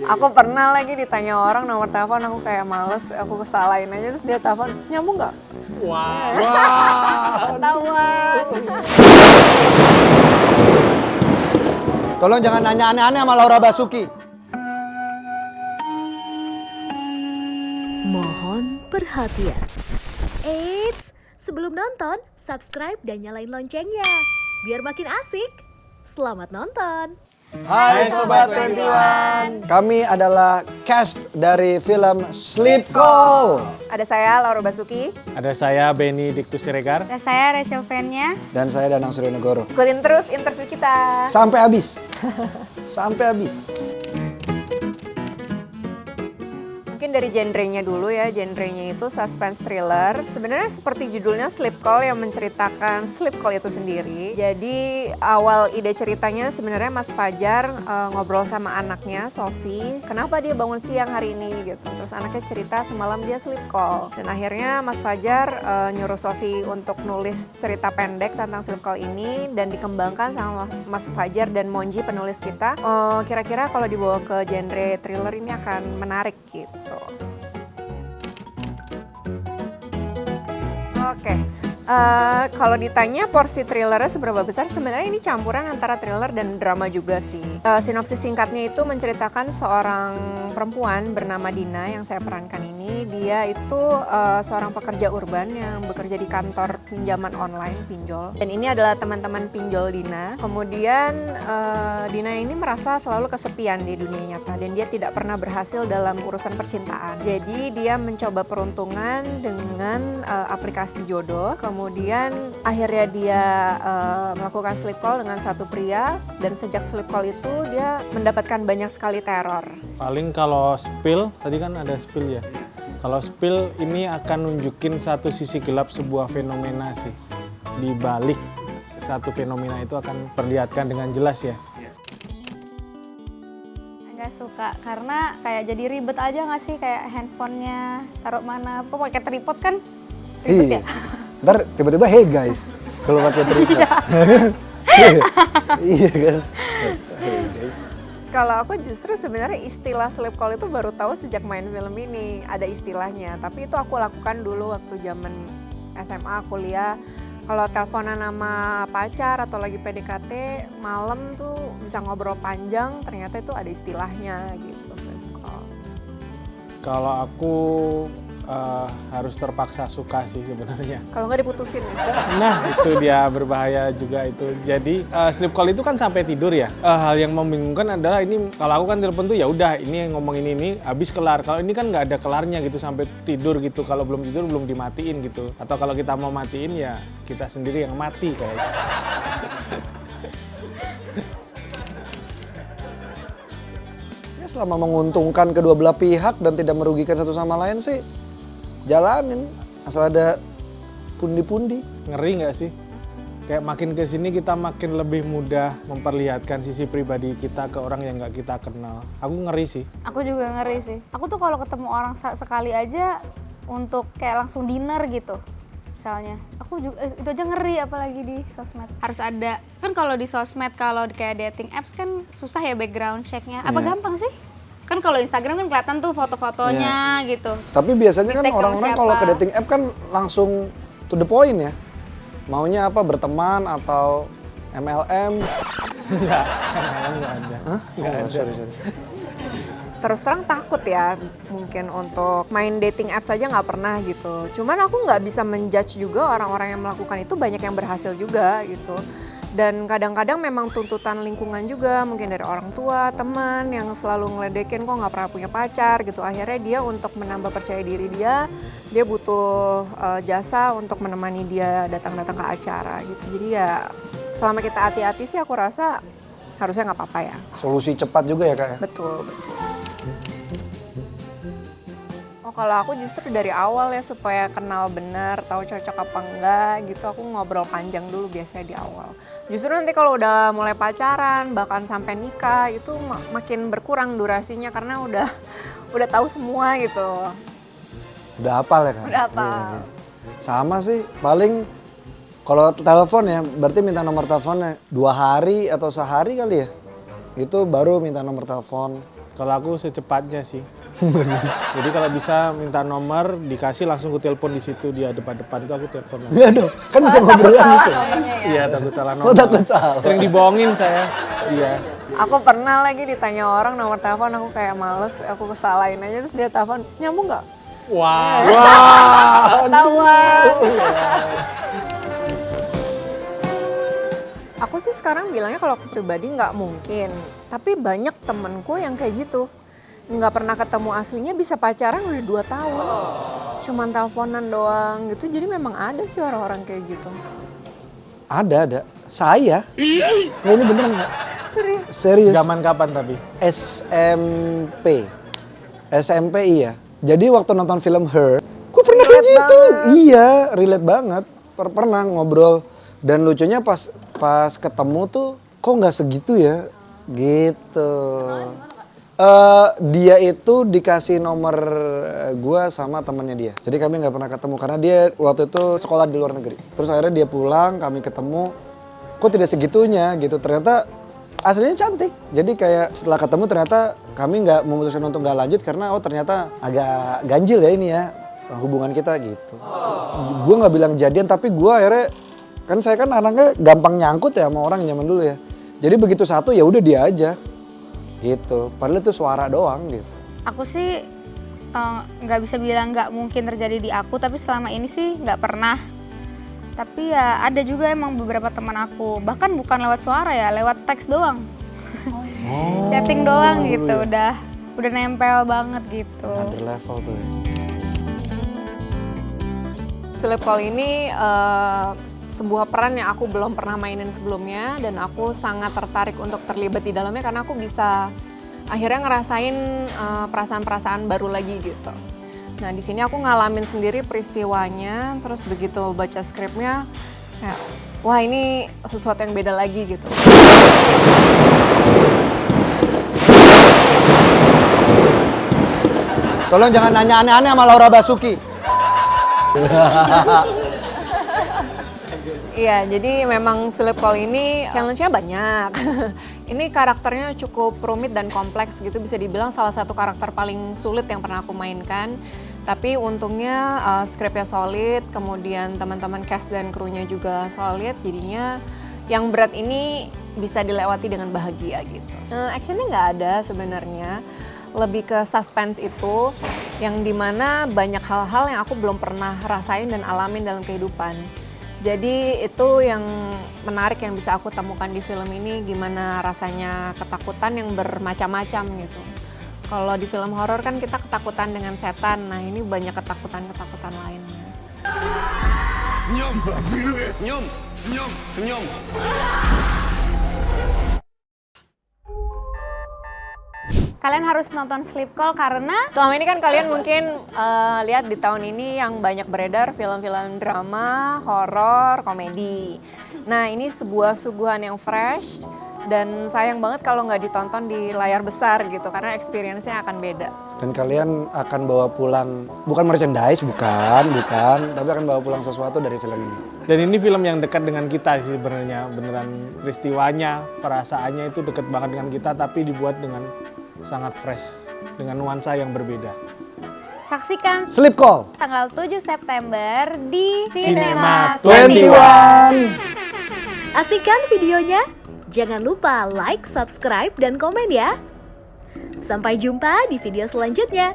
Aku pernah lagi ditanya orang nomor telepon, aku kayak males, aku kesalahin aja terus dia telepon, nyambung nggak? Wah. Ketahuan. Tolong jangan nanya aneh-aneh sama Laura Basuki. Mohon perhatian. Eits, sebelum nonton, subscribe dan nyalain loncengnya. Biar makin asik. Selamat nonton. Hai Sobat 21. Kami adalah cast dari film Sleep Call. Ada saya Laura Basuki. Ada saya Benny Diktus Siregar. Ada saya Rachel Fenya. Dan saya Danang Suryanegoro. Ikutin terus interview kita. Sampai habis. Sampai habis. Mungkin dari genrenya dulu ya, genrenya itu suspense thriller. Sebenarnya seperti judulnya Sleep Call yang menceritakan sleep call itu sendiri. Jadi awal ide ceritanya sebenarnya Mas Fajar ngobrol sama anaknya, Sofi. Kenapa dia bangun siang hari ini gitu. Terus anaknya cerita semalam dia sleep call. Dan akhirnya Mas Fajar nyuruh Sofi untuk nulis cerita pendek tentang sleep call ini. Dan dikembangkan sama Mas Fajar dan Monji penulis kita. Kira-kira kalau dibawa ke genre thriller ini akan menarik gitu. Oke, kalau ditanya porsi thrillernya seberapa besar, sebenarnya ini campuran antara thriller dan drama juga sih. Sinopsis singkatnya itu menceritakan seorang perempuan bernama Dina yang saya perankan ini. Dia itu seorang pekerja urban yang bekerja di kantor pinjaman online, pinjol. Dan ini adalah teman-teman pinjol Dina. Kemudian Dina ini merasa selalu kesepian di dunia nyata dan dia tidak pernah berhasil dalam urusan percintaan. Jadi dia mencoba peruntungan dengan aplikasi jodoh. Kemudian akhirnya dia melakukan sleep call dengan satu pria dan sejak sleep call itu dia mendapatkan banyak sekali teror. Paling kalau spill, tadi kan ada spill ya. Kalau spill ini akan nunjukin satu sisi gelap sebuah fenomena sih. Di balik satu fenomena itu akan perlihatkan dengan jelas ya. Agak suka karena kayak jadi ribet aja nggak sih, kayak handphonenya taruh mana, apa pakai tripod kan ribet ya. Ntar tiba-tiba hey guys, kalau pakai tripod. Iya kan. Hey guys. Kalau aku justru sebenarnya istilah sleep call itu baru tahu sejak main film ini, ada istilahnya. Tapi itu aku lakukan dulu waktu zaman SMA, kuliah. Kalau teleponan sama pacar atau lagi PDKT, malam tuh bisa ngobrol panjang, ternyata itu ada istilahnya gitu, sleep call. Kalau aku harus terpaksa suka sih sebenarnya. Kalau nggak diputusin. Nah itu dia berbahaya juga itu. Jadi sleep call itu kan sampai tidur ya. Hal yang membingungkan adalah ini kalau aku kan telepon tuh ya udah ini ngomongin ini habis kelar. Kalau ini kan nggak ada kelarnya gitu sampai tidur gitu. Kalau belum tidur belum dimatiin gitu. Atau kalau kita mau matiin ya kita sendiri yang mati kayaknya. Ya selama menguntungkan kedua belah pihak dan tidak merugikan satu sama lain sih, jalanin. Asal ada pundi-pundi. Ngeri nggak sih? Kayak makin ke sini kita makin lebih mudah memperlihatkan sisi pribadi kita ke orang yang nggak kita kenal. Aku ngeri sih. Aku juga ngeri sih. Aku tuh kalau ketemu orang sekali aja untuk kayak langsung dinner gitu. Misalnya, aku juga itu aja ngeri apalagi di sosmed. Harus ada, kan kalau di sosmed, kalau kayak dating apps kan susah ya background check-nya. Apa Iya. gampang sih? Kan kalau Instagram kan kelihatan tuh foto-fotonya gitu. Tapi biasanya kan Di-tag sama orang-orang kalau siapa. ke dating app kan langsung to the point ya. Maunya apa, berteman atau MLM? Nggak ada. Hah? Nggak Oh, ada. sorry. Terus terang takut ya mungkin untuk main dating apps aja nggak pernah gitu. Cuman aku nggak bisa menjudge juga orang-orang yang melakukan itu banyak yang berhasil juga gitu. Dan kadang-kadang memang tuntutan lingkungan juga, mungkin dari orang tua, teman yang selalu ngeledekin kok nggak pernah punya pacar gitu. Akhirnya dia untuk menambah percaya diri dia butuh jasa untuk menemani dia datang-datang ke acara gitu. Jadi ya selama kita hati-hati sih aku rasa harusnya nggak apa-apa ya. Solusi cepat juga ya Kak ya? Betul. Oh kalau aku justru dari awal ya supaya kenal benar, tahu cocok apa enggak gitu, aku ngobrol panjang dulu biasanya di awal. Justru nanti kalau udah mulai pacaran, bahkan sampai nikah itu makin berkurang durasinya karena udah tahu semua gitu. Udah hafal ya Kak? Udah hafal. Iya. Sama sih, paling kalau telepon ya berarti minta nomor teleponnya 2 hari atau sehari kali ya. Itu baru minta nomor telepon. Kalau aku secepatnya sih. Jadi kalau bisa minta nomor, dikasih langsung ku telepon di situ, dia depan-depan itu aku telepon. Enggak dong, kan bisa ngobrol langsung. Iya, takut salah Oh, nomor. takut salah. Sering dibohongin saya. Iya. Aku pernah lagi ditanya orang nomor telepon, aku kayak males, aku kesalahin aja terus dia telepon, nyambung nggak? Wah. Ketahuan. Aku sih sekarang bilangnya kalau aku pribadi nggak mungkin, tapi banyak temenku yang kayak gitu. Nggak pernah ketemu aslinya bisa pacaran udah 2 tahun. Cuman teleponan doang gitu, jadi memang ada sih orang-orang kayak gitu. Ada. Saya? Nggak, ini beneran nggak? Serius? Serius. Zaman kapan tapi? SMP iya. Jadi waktu nonton film Her, gue pernah kayak gitu. Iya, relate banget. Pernah ngobrol. Dan lucunya pas ketemu tuh, kok nggak segitu ya? Gitu. Dia itu dikasih nomor gue sama temennya dia. Jadi kami nggak pernah ketemu karena dia waktu itu sekolah di luar negeri. Terus akhirnya dia pulang, kami ketemu. Kok tidak segitunya gitu? Ternyata aslinya cantik. Jadi kayak setelah ketemu ternyata kami nggak memutuskan untuk nggak lanjut karena ternyata agak ganjil ya ini ya hubungan kita gitu. Gue nggak bilang jadian tapi gue akhirnya kan saya kan anaknya gampang nyangkut ya sama orang zaman dulu ya. Jadi begitu satu ya udah dia aja gitu. Padahal itu suara doang gitu. Aku sih nggak bisa bilang nggak mungkin terjadi di aku, tapi selama ini sih nggak pernah. Tapi ya ada juga emang beberapa teman aku, bahkan bukan lewat suara ya, lewat teks doang. Chatting doang gitu, udah nempel banget gitu. Another level tuh ya. Sleep Call ini sebuah peran yang aku belum pernah mainin sebelumnya dan aku sangat tertarik untuk terlibat di dalamnya karena aku bisa akhirnya ngerasain perasaan-perasaan baru lagi gitu. Nah di sini aku ngalamin sendiri peristiwanya, terus begitu baca skripnya, kayak wah ini sesuatu yang beda lagi gitu. Tolong jangan nanya aneh-aneh sama Laura Basuki. Iya, jadi memang Sleep Call ini challenge-nya banyak. Ini karakternya cukup rumit dan kompleks gitu, bisa dibilang salah satu karakter paling sulit yang pernah aku mainkan. Tapi untungnya skripnya solid, kemudian teman-teman cast dan krunya juga solid, jadinya yang berat ini bisa dilewati dengan bahagia gitu. Actionnya nggak ada sebenarnya, lebih ke suspense itu, yang dimana banyak hal-hal yang aku belum pernah rasain dan alamin dalam kehidupan. Jadi itu yang menarik yang bisa aku temukan di film ini, gimana rasanya ketakutan yang bermacam-macam gitu. Kalau di film horor kan kita ketakutan dengan setan, nah ini banyak ketakutan-ketakutan lainnya. Senyum, senyum, senyum, senyum. Kalian harus nonton Sleep Call karena Selama ini kan kalian mungkin lihat di tahun ini yang banyak beredar film-film drama, horor, komedi. Nah ini sebuah suguhan yang fresh dan sayang banget kalau nggak ditonton di layar besar gitu karena experience-nya akan beda. Dan kalian akan bawa pulang, bukan merchandise, bukan, tapi akan bawa pulang sesuatu dari film ini. Dan ini film yang dekat dengan kita sih sebenarnya, beneran peristiwanya, perasaannya itu dekat banget dengan kita tapi dibuat dengan sangat fresh, dengan nuansa yang berbeda. saksikan Sleep Call tanggal 7 September di Cinema 21. Asingkan videonya? Jangan lupa like, subscribe, dan komen ya. Sampai jumpa di video selanjutnya.